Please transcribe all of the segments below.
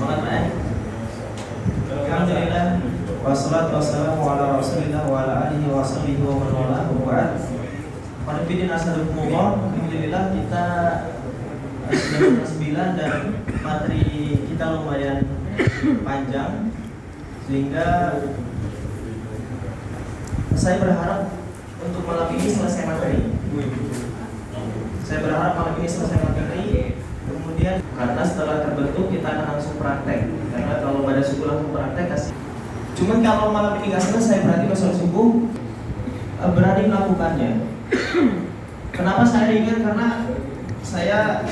Semangat ya. Alhamdulillah wassalatu wassalamu ala rasulillah wa ala alihi wa sahbihi wa man wala wa ba'd. Qanifidin asadukumullah. Alhamdulillah kita sudah 9 dan materi kita lumayan panjang, sehingga saya berharap untuk malam ini selesai materi. Kemudian karena setelah terbentuk kita akan langsung praktek. Karena kalau pada subuh langsung praktek kasih. Cuman kalau malam ini nggak selesai, berarti besok subuh berani melakukannya. Kenapa saya ingat? Karena saya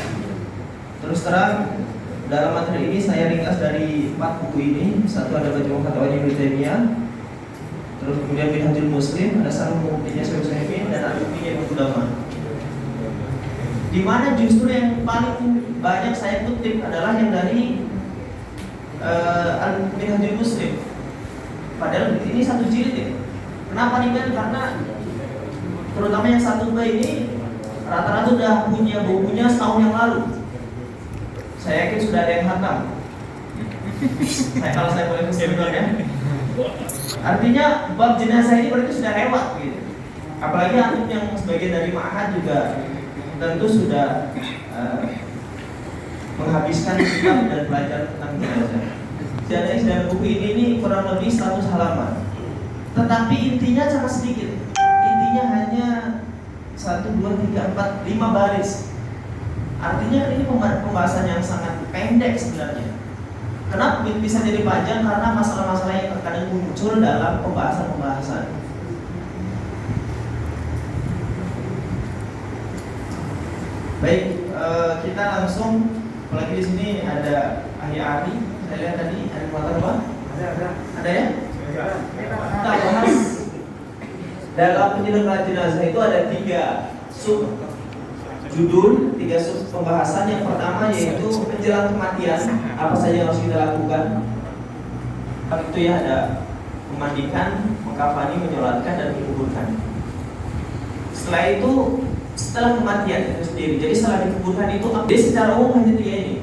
terus terang dalam materi ini saya ringkas dari 4 buku ini. Satu ada Majmu' Fatwa Ibnu Taimiyah, terus kemudian Minhajul Muslim, ada Syarh Mu'taqidiyah Syekh Utsaimin, dan Al-Fiqh Ulama. Di mana justru yang paling banyak saya kutip adalah yang dari Minhajul Muslim. Padahal ini satu jilid ya. Kenapa nih kan? Karena terutama yang satu ini rata-rata udah punya bukunya setahun yang lalu. Saya yakin sudah ada yang hatam. Kalau saya boleh kesimpulan ya. Artinya bab jenazah ini berarti sudah lewat gitu. Apalagi antum yang sebagian dari ma'had juga tentu sudah menghabiskan kitab dan belajar tentang jenazah. Dan buku ini kurang lebih 100 halaman. Tetapi intinya sangat sedikit. Intinya hanya 1, 2, 3, 4, 5 baris. Artinya ini pembahasan yang sangat pendek sebenarnya. Kenapa bisa jadi panjang? Karena masalah-masalah yang terkadang muncul dalam pembahasan-pembahasan. Baik, kita langsung. Apalagi di sini ada ahli-ahli. Saya lihat tadi ada motor apa? Ada ya? Kita bahas dalam penyelenggaraan jenazah itu ada 3 sub judul, 3 sub pembahasan. Yang pertama yaitu menjelang kematian, apa saja yang harus kita lakukan. Itu ya, ada memandikan, mengkafani, menyolatkan, dan dikuburkan. Setelah itu, setelah kematian itu sendiri. Jadi setelah dikuburkan itu, secara umum hanya 3 ini.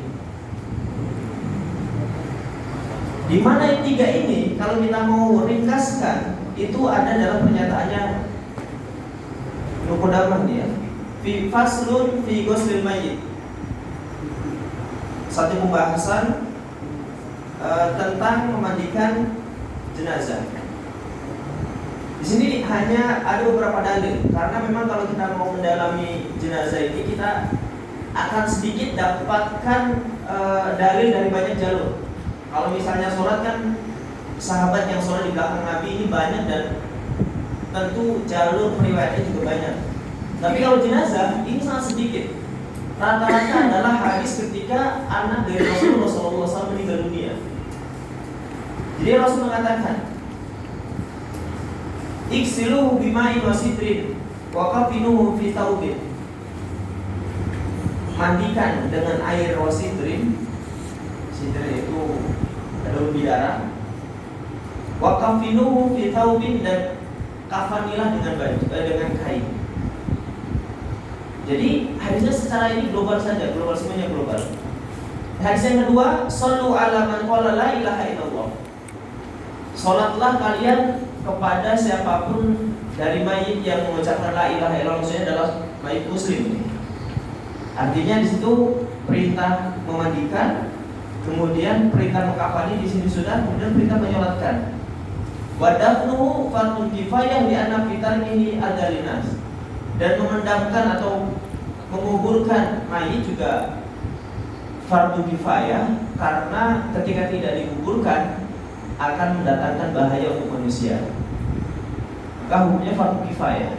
Di mana yang 3 ini, kalau kita mau ringkaskan, itu ada dalam pernyataannya Nuqdamah ya. Fi faslun fi ghuslil mayyit. Satu pembahasan tentang memandikan jenazah. Di sini hanya ada beberapa dalil, karena memang kalau kita mau mendalami jenazah ini kita akan sedikit dapatkan dalil dari banyak jalur. Kalau misalnya sholat kan sahabat yang sholat di belakang Nabi ini banyak dan tentu jalur periwayatnya juga banyak. Tapi kalau jenazah ini sangat sedikit. Rata-rata adalah hadis ketika anak dari Rasulullah SAW meninggal dunia. Jadi Rasul mengatakan, iksiluhu bima'in wa sidrin wa kafinuhu fi taubin. Mandikan dengan air wasidrin. Sidrin itu daun bidara. Wa kafinuhu fi taubin, dan kafanilah dengan baju, dengan kain. Jadi hadisnya secara ini global saja, global semuanya global. Hadis yang kedua, sallu ala man qala la ilaha illallah. Salatlah kalian kepada siapapun dari mayit yang mengucapkan la ilaha illallah, maksudnya adalah mayit muslim. Artinya di situ perintah memandikan, kemudian perintah mengkafani di sini sudah, kemudian perintah menyolatkan. Wa dafnuhu fardhu kifayah li anna fitarnihi adalinas. Dan memendamkan atau menguburkan mayit juga fardhu kifayah, karena ketika tidak dikuburkan akan mendatangkan bahaya untuk manusia. Maka hukumnya fardhu kifayah.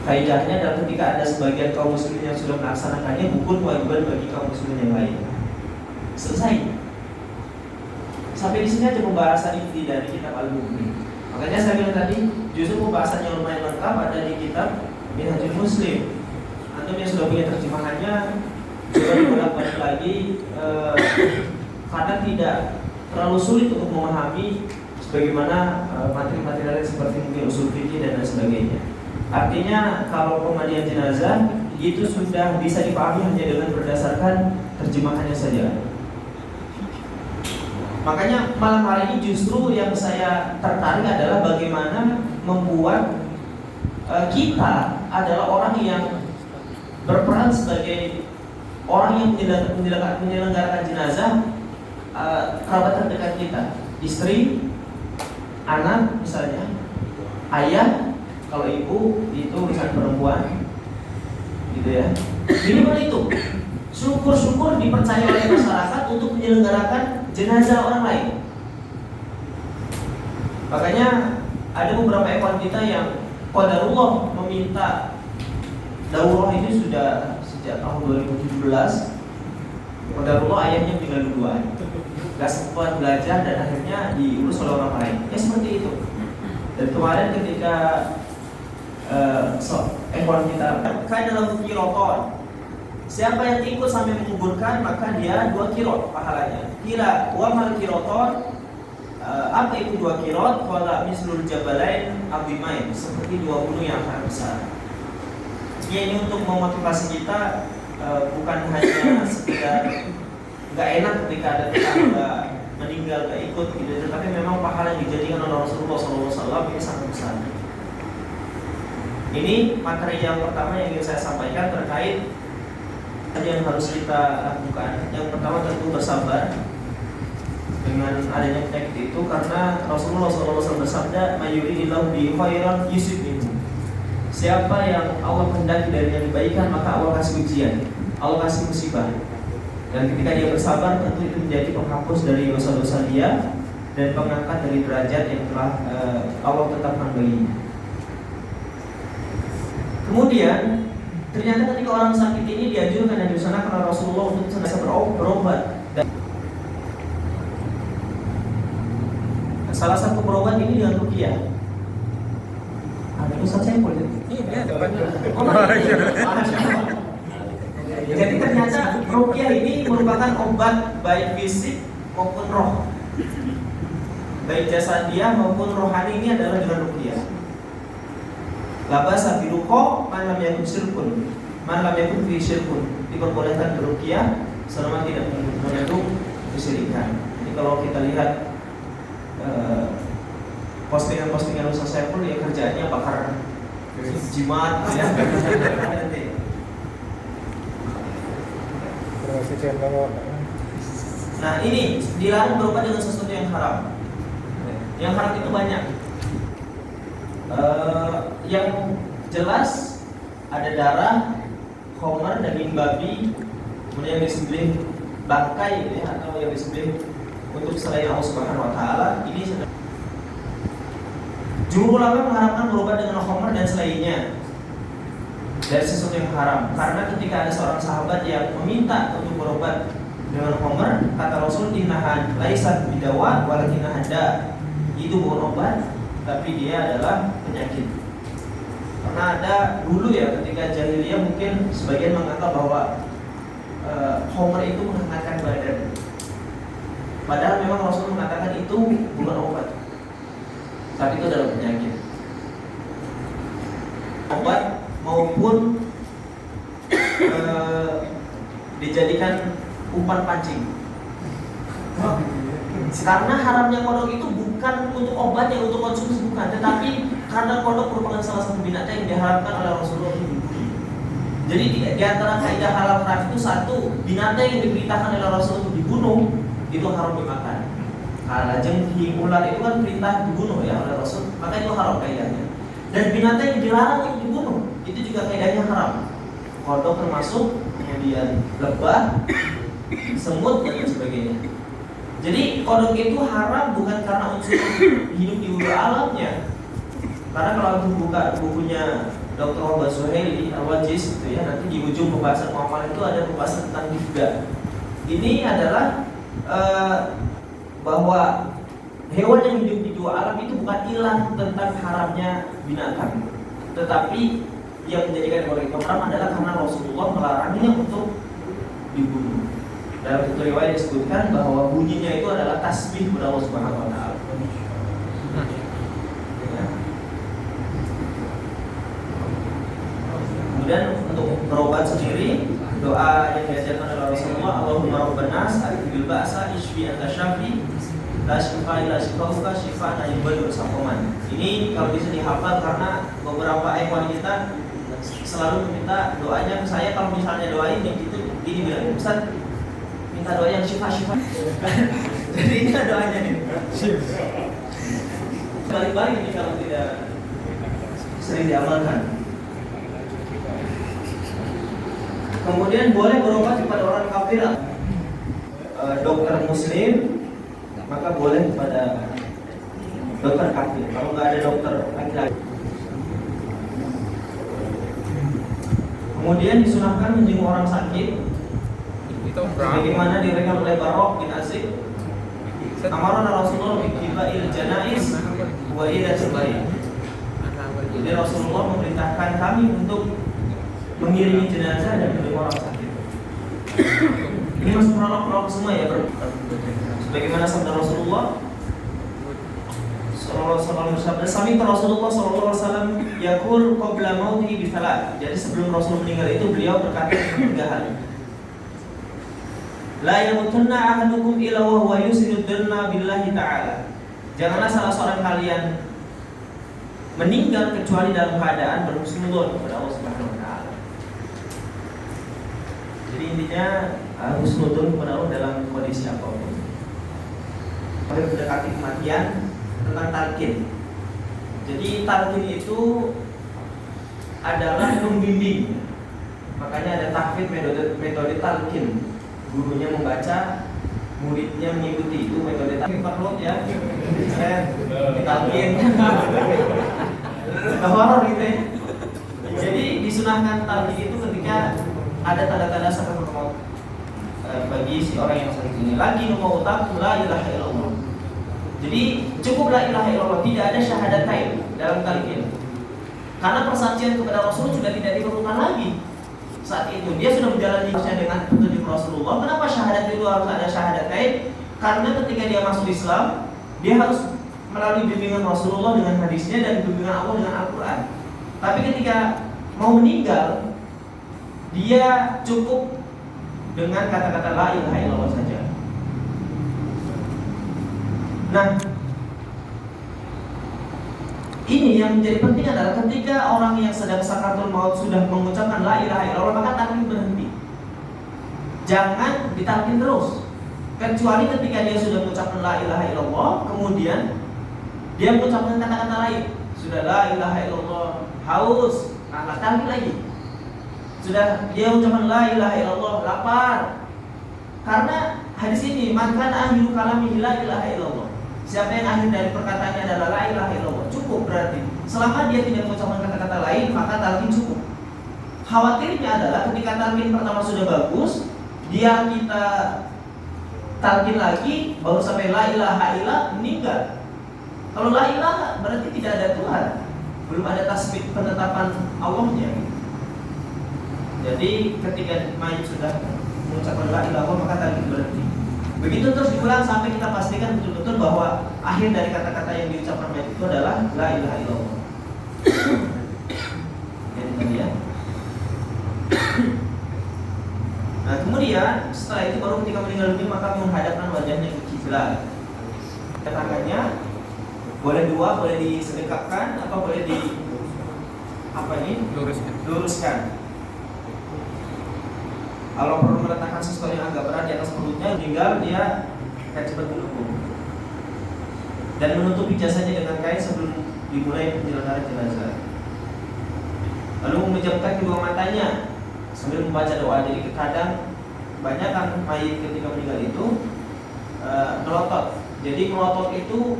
Kaidahnya adalah ketika ada sebagian kaum muslimin yang sudah melaksanakannya, bukan kewajiban bagi kaum muslimin yang lain. Selesai. Sampai di sini aja pembahasan inti dari kitab Al-Mughni. Makanya saya bilang tadi, justru pembahasan yang lumayan lengkap ada di kitab Minhajul Muslim. Antum yang sudah punya terjemahannya, coba dibolak-balik lagi, karena tidak terlalu sulit untuk memahami sebagaimana materi-materi seperti mungkin usul fikih dan lain sebagainya. Artinya kalau pemandian jenazah itu sudah bisa dipahami hanya dengan berdasarkan terjemahannya saja. Makanya malam hari ini justru yang saya tertarik adalah bagaimana membuat kita adalah orang yang berperan sebagai orang yang menyelenggarakan jenazah kerabat terdekat kita, istri, anak misalnya, ayah, kalau ibu itu urusan perempuan, gitu ya. Minimal itu. Syukur-syukur dipercaya oleh masyarakat untuk menyelenggarakan jenazah orang lain. Makanya ada beberapa ekor kita yang qadarullah meminta daurah ini sudah sejak tahun 2017. Qadarullah ayahnya tinggal duluan, gak sempat belajar dan akhirnya diurus oleh orang lain. Ya seperti itu. Dan kemarin ketika ekor kita kan dalam kiroton, siapa yang ikut sampai menguburkan maka dia 2 kirot pahalanya. Kira wa mal kiroton, apa itu 2 kirot? Qala mislul jabalain abimain, seperti 2 gunung yang sangat besar. Ini untuk memotivasi kita, bukan hanya sekedar nggak enak ketika ada tetangga meninggal gak ikut gitu, tetapi memang pahala yang dijadikan oleh Rasulullah SAW ini sangat besar. Ini materi yang pertama yang ingin saya sampaikan terkait yang harus kita lakukan. Yang pertama tentu bersabar dengan adanya penyakit itu, karena Rasulullah SAW bersabda, "Mayuridillahu bi khairan yusib minhu." Siapa yang Allah kehendaki dari yang kebaikan maka Allah kasih ujian, Allah kasih musibah. Dan ketika dia bersabar tentu itu menjadi penghapus dari dosa-dosa dia dan pengangkat dari derajat yang telah Allah tetapkan baginya. Kemudian ternyata ketika orang sakit ini dianjurkan dan diusahakan oleh Rasulullah untuk senantiasa berobat. Dan salah satu berobat ini dengan ruqyah. Ada Ustaz Saiful itu? Iya, depannya. Jadi ternyata ruqyah ini merupakan obat baik fisik maupun roh, baik jasadiah maupun rohani, ini adalah dengan ruqyah. Labasa biruqa man lam yakun syirkun, man lam yakun fi syirkun, diperbolehkan beruqyah selama tidak mengandung kesyirikan. Jadi kalau kita lihat postingan-postingan Ustaz Saiful, ya kerjaannya bakar jimat ya. Nah ini dilarang berobat dengan sesuatu yang haram. Yang haram itu banyak. Yang jelas ada darah, khamar, daging babi, kemudian yang disembelih bangkai ya, atau yang disembelih untuk selain Allah Subhanahu wa taala. Ini sudah jumhur ulama mengharapkan berobat dengan khamar dan selainnya dari sesuatu yang haram, karena ketika ada seorang sahabat yang meminta untuk berobat dengan khamar, kata Rasul, innahan laisat bidawa walakinnaha da, itu bukan obat tapi dia adalah penyakit. Karena ada dulu ya ketika jahiliyah mungkin sebagian menganggap bahwa khamar itu menghangatkan badan, padahal memang Rasul mengatakan itu bukan obat tapi itu adalah penyakit. Obat maupun dijadikan umpan pancing. Karena haramnya kodok itu bukan untuk obat yang untuk konsumsi, bukan, tetapi karena kodok merupakan salah satu binatang yang diharapkan oleh Rasulullah untuk dibunuh. Jadi di antara kaidah halal haram itu satu, binatang yang diperintahkan oleh Rasul untuk dibunuh itu haram dimakan. Kalau jengking, ular itu kan perintah dibunuh ya oleh Rasul, maka itu haram kaidahnya. Dan binatang yang dilarang untuk dibunuh itu juga kaidahnya haram. Kodok termasuk, kemudian lebah, semut dan lain sebagainya. Jadi kodok itu haram bukan karena unsur hidup di ulu alamnya. Karena kalau kita buka bukunya Dr. Robert Suhaili Al-Wajiz itu ya, nanti di ujung pembahasan muamalah itu ada pembahasan tentang hibda. Ini adalah bahwa hewan yang hidup di dua alam itu bukan ilah tentang haramnya binatang, tetapi yang menjadikan hewan itu haram adalah karena Rasulullah melarangnya untuk dibunuh. Dalam satu riwayat disebutkan bahwa bunyinya itu adalah tasbih kepada Allah Subhanahu wa taala. Kemudian untuk berobat sendiri doa yang diajarkan oleh Rasulullah, Allahumma rabban nas a'idil ba'sa ishfi anta syafi la shifa illa shifauka shifaan la yughadiru saqaman. Ini kalau bisa dihafal karena beberapa ikhwan kita selalu meminta doanya ke saya. Kalau misalnya doain yang gitu gini bilang, Ustaz minta doa yang shifa. Jadi ini doanya nih. Balik-balik ini kalau tidak sering diamalkan. Kemudian boleh berobat kepada orang kafir, dokter muslim, maka boleh kepada dokter kafir. Kalau nggak ada dokter laki-laki. Kemudian disunahkan menjenguk orang sakit, bagaimana direkam oleh Barok bin Azib. Amarana Rasulullah bi'il janais wa ila sabai. Jadi Rasulullah memerintahkan kami untuk mengiringi jenazah dan menjenguk orang sakit. Ini masuk prolog semua ya, sebagaimana sabda Rasulullah Sami Rasulullah sallallahu alaihi wasallam yaqul qabla mautihi bi thalath. Jadi sebelum Rasul meninggal itu beliau berkata tiga hal. La yamutunna ahadukum illa wa huwa yusidu dzanna billahi ta'ala. Janganlah salah seorang kalian meninggal kecuali dalam keadaan berhusnudzon kepada Allah Subhanahu wa taala. Jadi intinya husnudzon kepada Allah dalam kondisi apapun. Kalau mendekati kematian, tentang talqin. Jadi talqin itu adalah membimbing. Makanya ada tahfidz metode talqin. Gurunya membaca, muridnya mengikuti. Itu metode talqin perlu ya. Talqin. Horor gitu ya. Jadi disunahkan talqin itu ketika ada tanda-tanda sakaratul maut bagi si orang yang sakit ini. Lagi mau utak la ilaha illallah. Jadi cukup la ilaha illallah, tidak ada syahadatain dalam talqin. Karena persaksian kepada Rasul sudah tidak diperlukan lagi. Saat itu dia sudah menjalani dengan petunjuk Rasulullah. Kenapa syahadat itu harus ada syahadatain? Karena ketika dia masuk Islam, dia harus melalui bimbingan Rasulullah dengan hadisnya dan bimbingan Allah dengan Al-Quran. Tapi ketika mau meninggal, dia cukup dengan kata-kata la ilaha illallah saja. Nah, ini yang menjadi penting adalah ketika orang yang sedang sakaratul maut sudah mengucapkan la ilaha illallah, maka talqin berhenti. Jangan ditalqin terus. Kecuali ketika dia sudah mengucapkan la ilaha illallah, kemudian dia mengucapkan kata-kata lain. Sudah la ilaha illallah, haus, nah talqin lagi. Sudah dia mengucapkan la ilaha illallah, lapar. Karena hadis ini, man kana akhiru kalamihi la ilaha illallah. Siapa yang akhir dari perkataannya adalah la ilaha illallah, cukup berarti. Selama dia tidak mengucapkan kata-kata lain, maka talqin cukup. Khawatirnya adalah ketika talqin pertama sudah bagus, dia kita talqin lagi, baru sampai la ilaha illallah, meninggal. Kalau la ilaha berarti tidak ada Tuhan, belum ada tasbih penetapan Allahnya. Jadi ketika mayit sudah mengucapkan la ilaha illallah, maka talqin berhenti. Begitu terus diulang sampai kita pastikan betul-betul bahwa akhir dari kata-kata yang diucapkan mayit itu adalah la ilaha illallah. Jadi ya. Nah kemudian setelah itu baru ketika meninggal dunia maka menghadapkan wajahnya ke kiblat. Tangannya boleh dua, boleh disedekapkan atau boleh di luruskan. Kalau perlu meletakkan sesuatu yang agak berat di atas perutnya, tinggal dia akan cepat menunggu. Dan menutupi jasanya dengan kain sebelum dimulai penyelenggaraan jenazah. Lalu memejamkan kedua matanya sambil membaca doa. Jadi kadang banyak kan mayit ketika meninggal itu melotot. Jadi melotot itu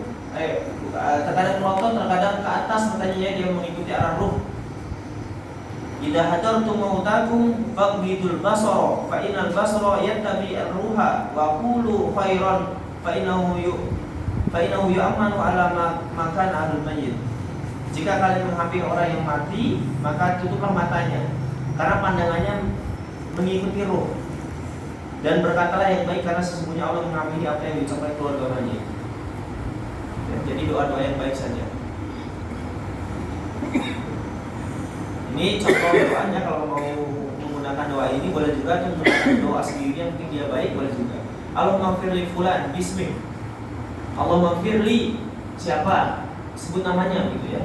terkadang melotot, terkadang ke atas matanya dia mengikuti arah ruh. Idza hadartum mautakum faqbidul basara fa innal basara yattabi ar-ruha wa qulu khairan fa innahu yu'manu ala makan ahlul mayyit. Jika kalian menghampiri orang yang mati, maka tutuplah matanya karena pandangannya mengikuti ruh. Dan berkatalah yang baik karena sesungguhnya Allah mengampuni apa yang diucapkan keluarga mayit. Jadi doa-doa yang baik saja. Ini contoh doanya kalau mau menggunakan menggunakan doa ini, boleh juga atau menggunakan doa sendiri yang mungkin dia baik, boleh juga. Allahumma firli fulan bismi. Allahumma firli, siapa? Sebut namanya gitu ya.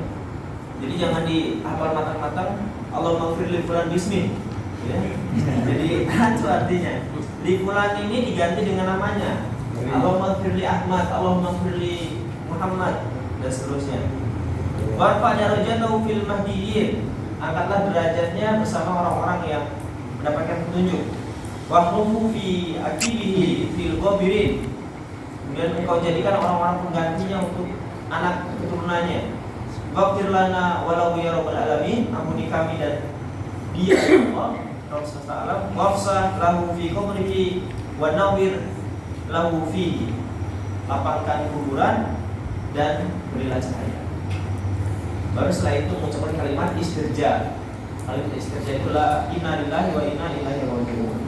Jadi jangan dihafal matang-matang. Allahumma firli fulan bismi. Ya. Jadi itu artinya. Li fulan ini diganti dengan namanya. Allahumma firli Ahmad, Allahumma firli Muhammad, dan seterusnya. Warfa darajatahu fil mahdiyyin. Angkatlah derajatnya bersama orang-orang yang mendapatkan petunjuk. Wahrufu fi akibihi fil ghabirin. Kemudian engkau jadikan orang-orang penggantinya untuk anak keturunannya. Waghfir lana walau ya rabbal alamin. Ampuni kami dan dia Allah Rabb semesta alam. Wafsah lahu fi qabrihi wa nawwir lahu fihi. Lapangkan kuburan dan berilah cahaya. Baru setelah itu mengucapkan kalimat istirja. Kalimat istirja itulah inna lillahi wa inna ilaihi raji'un.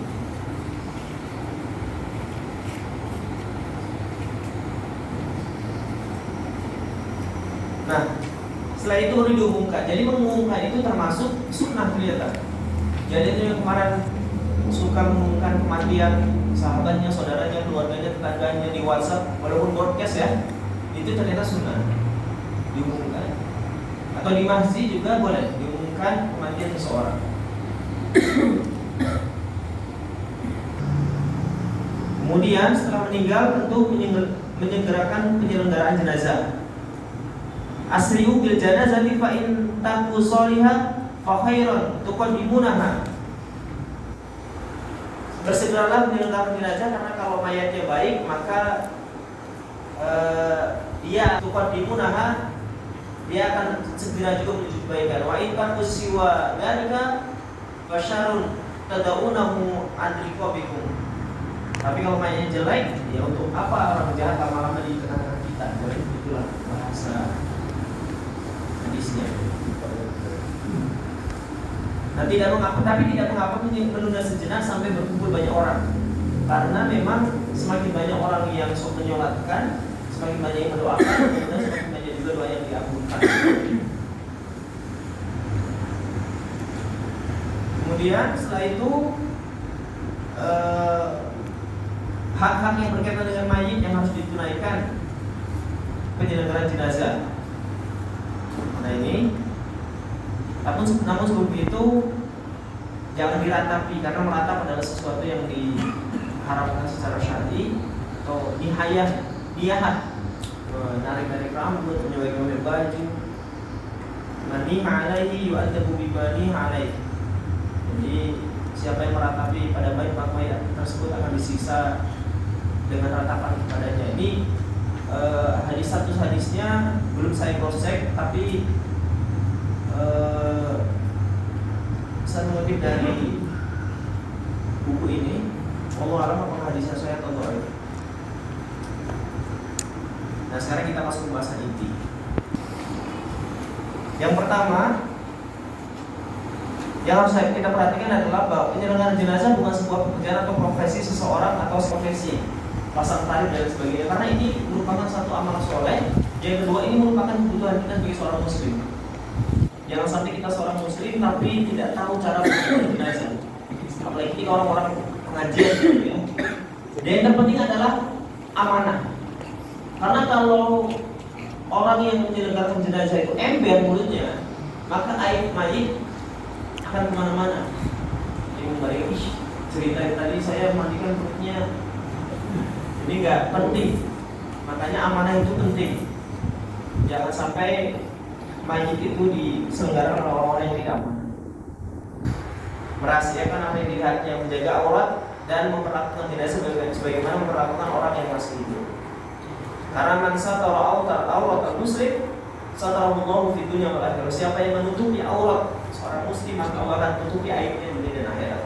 Nah, setelah itu baru diumumkan. Jadi mengumumkan itu termasuk sunnah ternyata. Jadi itu yang kemarin suka mengumumkan kematian sahabatnya, saudaranya, keluarganya, tetangganya di WhatsApp, walaupun broadcast ya, itu ternyata sunnah diumumkan. Atau di masjid juga boleh diumumkan kematian seseorang. Kemudian setelah meninggal tentu menyegerakan penyelenggaraan jenazah. Asri'u bil janazati fa in taku sholihah fa khairan tuqaddimunaha. Bersegeralah menyelenggarkan jenazah karena kalau mayatnya baik maka dia tuqaddimunaha, dia akan segera juga menuju kebaikan. Wa in taku siwa dzalika fa syarrun tad'unahu an riqabikum. Tapi kalau mayatnya jelek, ya untuk apa orang jahat lama-lama di tengah-tengah kita? Boleh itulah bahasa hadisnya. Nah, tidak mengapa, tapi tidak mengapa menunda sejenak sampai berkumpul banyak orang. Karena memang semakin banyak orang yang menyolatkan, semakin banyak yang mendoakan, dan semakin banyak juga doa yang diabulkan. Kemudian setelah itu hak-hak yang berkaitan dengan mayit yang harus ditunaikan, penyelenggaraan jenazah. Nah ini, namun sebelum itu jangan diratapi, karena meratap adalah sesuatu yang diharamkan secara syar'i atau diyahat, narik-narik rambut, menyobek-nyobek baju. Mani alaihi yu'adzabu bimani alaihi. Jadi siapa yang meratapi pada mayit, maka mayit tersebut akan disiksa dengan ratapan kepadanya. Ini hadis satu hadisnya belum saya cross check, tapi saya mengutip dari buku ini. Allah alam apakah hadisnya saya atau dhaif. Nah sekarang kita masuk ke pembahasan inti. Yang pertama yang harus kita perhatikan adalah bahwa penyelenggaraan jenazah bukan sebuah pekerjaan atau profesi seseorang atau profesi pasang tarif dan sebagainya, karena ini merupakan satu amal soleh. Yang kedua, ini merupakan kebutuhan kita sebagai seorang muslim. Jangan sampai kita seorang muslim tapi tidak tahu cara menyelenggaraan jenazah, apalagi ketika orang-orang pengajian gitu ya. Dan yang terpenting adalah amanah, karena kalau orang yang menyelenggarakan jenazah itu ember mulutnya, maka aib mayit akan kemana-mana. Yang memberi cerita tadi saya mandikan perutnya, ini nggak penting. Makanya amanah itu penting. Jangan sampai mayit itu diselenggarakan oleh orang-orang yang tidak amanah. Merahasiakan apa yang dilihatnya, menjaga aurat dan memperlakukan jenazah sebagaimana memperlakukan orang yang masih hidup. Karena man satara aurat muslim satarallahu fid dunya wal akhirah. Siapa yang menutupi aurat seorang muslim, maka Allah akan tutupi aibnya di dunia dan akhirat.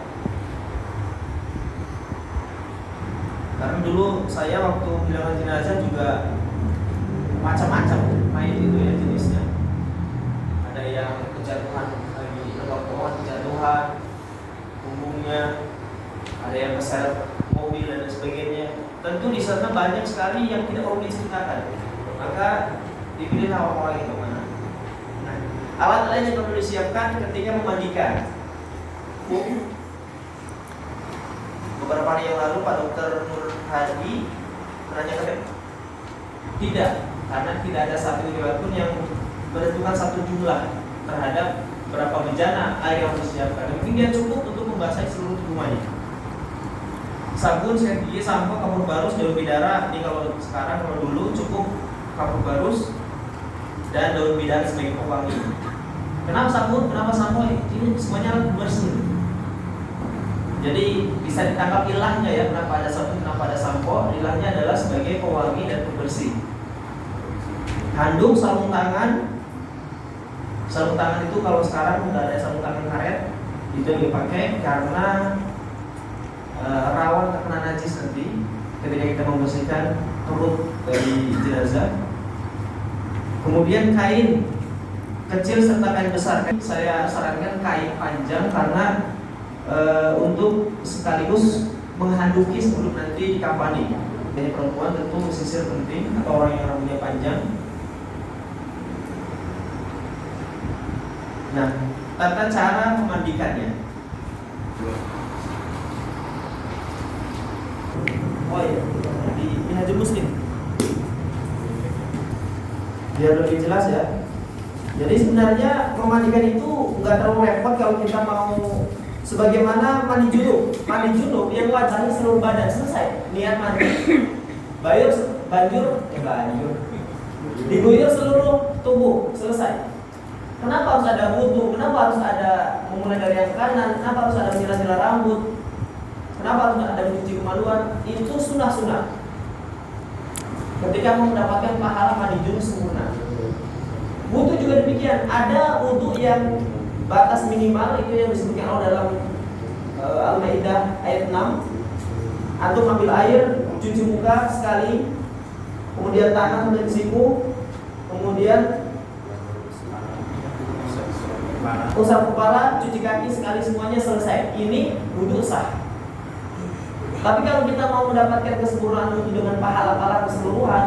Karena dulu saya waktu menjalankan jenazah juga macam-macam mayit itu ya jenisnya. Ada yang kejatuhan lagi lewat pohon, kejatuhan punggungnya, ada yang keseret mobil dan sebagainya. Tentu di sana banyak sekali yang tidak perlu diceritakan. Maka dipilihlah orang-orang yang mana. Nah, alat-alat yang perlu disiapkan ketika memandikan. beberapa hari yang lalu Pak Dokter Nur Hadi menanyakan tidak, karena tidak ada satu riwayat pun yang menentukan satu jumlah terhadap berapa bejana air yang harus disiapkan. Mungkin dia cukup untuk membasahi seluruh tubuh mayit. Sabun, sikat gigi, sampo, kapur barus, daun bidara. Ini kalau sekarang, kalau dulu cukup kapur barus dan daun bidara sebagai pewangi. Kenapa sabun? Kenapa sampo? Ini semuanya bersih. Jadi bisa ditangkap ilahnya ya, kenapa ada sabun, kenapa ada sampo. Ilahnya adalah sebagai pewangi dan pembersih. Handuk, sarung tangan. Sarung tangan itu kalau sekarang udah ada sarung tangan karet, itu yang dipakai karena rawan terkena najis nanti ketika kita membersihkan perut dari jenazah. Kemudian kain kecil serta kain besar. Saya sarankan kain panjang karena untuk sekaligus menghanduki sebelum nanti dikafani. Jadi perempuan tentu mesisir penting atau orang yang rambutnya panjang. Nah, tata cara memandikannya. Oh iya, di Minhajul Muslim. Biar lebih jelas ya. Jadi sebenarnya memandikan itu nggak terlalu repot kalau kita mau sebagaimana mandi junub. Mandi junub yang wajahnya seluruh badan selesai. Niat mandi. Banjur diguyur seluruh tubuh selesai. Kenapa harus ada wudu? Kenapa harus ada memulai dari yang kanan? Kenapa harus ada sila-sila rambut? Kenapa harus ada mencuci kemaluan? Itu sunnah-sunnah. Ketika mau mendapatkan pahala mandi junub sempurna. Wudu juga demikian. Ada wudu yang batas minimal, itu yang disebutkan Allah dalam Al-Maidah ayat 6. Antum ambil air, cuci muka sekali, kemudian tangan sampai siku, kemudian usap kepala, cuci kaki sekali, semuanya selesai. Ini wudu sah. Tapi kalau kita mau mendapatkan kesempurnaan wudu dengan pahala-pahala keseluruhan,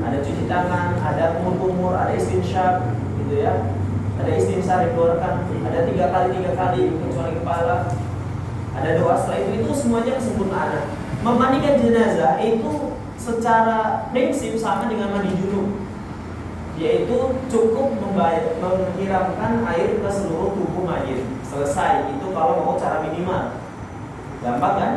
ada cuci tangan, ada kumur-kumur, ada istinsyaq, gitu ya. Ada istinsar dikeluarkan, ada 3 kali kecuali kepala. Ada doa setelah itu semuanya kesempurnaan. Memandikan jenazah itu secara prinsip sama dengan mandi junub, yaitu cukup menyiramkan air ke seluruh tubuh mayit. Selesai. Itu kalau mau cara minimal. Gampang kan?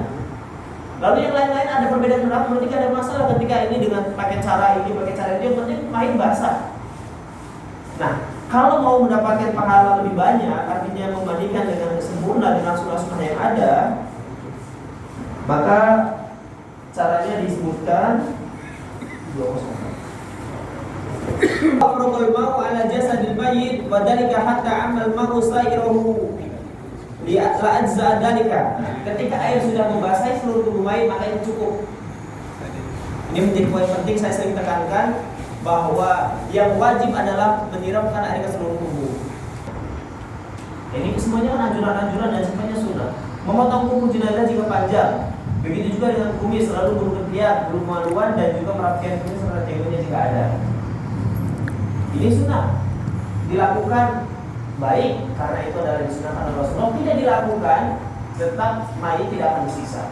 Lalu yang lain-lain ada perbedaan pendapat, berarti ada masalah ketika ini dengan pakai cara ini, pakai cara itu, yang penting mayit basah. Nah, kalau mau mendapatkan pahala lebih banyak, artinya memandikan dengan sempurna dengan sunnah-sunnah yang ada, maka caranya disebutkan 20. Afraqul ma'u ala jasadil mayyit wa dalika hatta amal ma'u sa'iruhu li ajza dalika. Ketika air sudah membasahi seluruh tubuh mayit, maka itu cukup. Ini menjadi poin penting saya sering tekankan, bahwa yang wajib adalah menyiramkan air ke seluruh tubuh. Ini semuanya kan anjuran-anjuran dan semuanya sunnah. Memotong kuku jenazah jika panjang. Begitu juga dengan kumis, selalu bulu ketiak, bulu maluan, dan juga merapikan kumis serta jenggotnya jika ada. Ini sunnah. Dilakukan baik karena itu adalah disunnahkan oleh Rasulullah. Tidak dilakukan, tetap mayit tidak akan bersisa.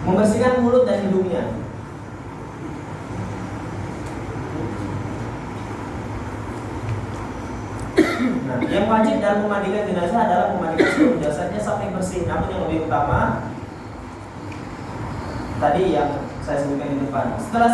Membersihkan mulut dan hidungnya. Nah, yang wajib dalam memandikan jenazah adalah memandikan seluruh jasadnya sampai bersih. Namun yang lebih utama tadi yang saya sebutkan di depan. Setelah